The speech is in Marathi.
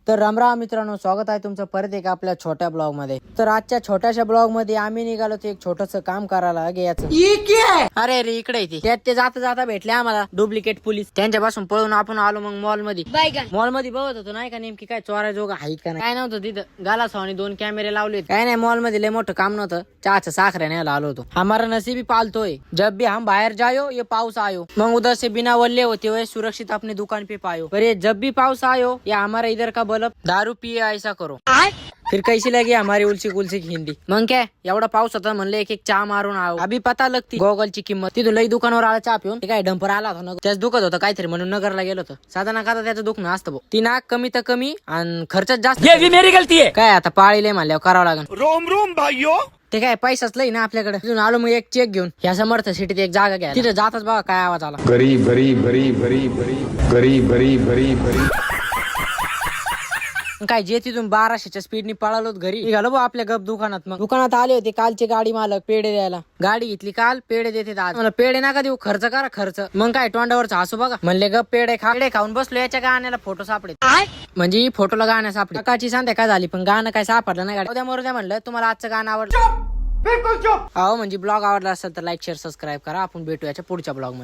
तर रामराम मित्रांनो, स्वागत आहे तुमचं परत एक आपल्या छोट्या ब्लॉग मध्ये। तर आजच्या छोट्याशा ब्लॉग मध्ये आम्ही निघालो एक छोटस काम करायला घ्यायचं। अरे रे इकडे येते त्यात ते जाता जाता भेटले आम्हाला डुप्लिकेट पोलीस। त्यांच्यापासून पळून आपण आलो मग मॉल मध्ये बघत होतो नाही का नेमकी काय चोरा जोग आहे का नाही, काय नव्हतं तिथं। गालासावनी 2 कॅमेरे लावले, काय नाही मॉल मध्ये लय मोठं काम नव्हतं, चहाच्या साखऱ्या न्यायला आलो होतो। हमारा नसीबी पालतोय, जब भी हम बाहर जायो ये पाऊस आयो, मग उधर से बिना वल्ले होते हुए सुरक्षित अपने दुकान पे पायो। पर ये जब भी पाऊस आयो या हमारा इधर का बल्ब दारू पिए ऐसा करो। फिर कैसी लगी हमारी उलसी कुलसी हिंदी। मग काय एवढा पाऊस होता म्हणलं एक चहा मारून आओ, अभी पता लगती गोगलची किंमत। तिथून लई दुकानावर आला चहा पिऊन, काय डंपर आला होता ना, त्याच दुखत होतं काहीतरी म्हणून नगरला गेलो होतो। साधा ना खाता त्याचं दुखणं असतं भाऊ। ती नाक कमी तर कमी आणि खर्चात जास्त, ये भी मेरी गलती है। काय आता पाळीले म्हणल्यावर करावं लागेल। रोम रोम भाइयों, ते काय पैसाच लई ना आपल्याकडे। तिथून आलो मग एक चेक घेऊन ह्या समर्थ सिटीत एक जागा घ्या, तिथे जाताच बघा काय आवाज आला, गरीब गरीब गरीब गरीब गरीब गरीब गरीब गरीब। काय जे तिथून 1200च्या स्पीडने पळालो घरी निघालो बा आपल्या गप दुकानात। मग दुकानात आले होते कालचे गाडी मालक पेढे द्यायला, गाडी घेतली काल पेढे देते आज। मला पेढे नका देऊ, खर्च करा खर्च। मग काय तोंडावरचा हसू बघा, म्हणले गप पेढे खाऊन बसलो, याच्या गाण्याला फोटो सापडे म्हणजे फोटोला गाणं सापडे। सकाळची संध्या काय झाली पण गाणं काय सापडलं नाही। उद्या मरू द्या म्हणलं, तुम्हाला आजचं गाणं आवडलं बिल्कुल चुप। अहो म्हणजे ब्लॉग आवडला असेल तर लाईक शेअर सबस्क्राईब करा। आपण भेटू याच्या पुढच्या ब्लॉग मध्ये।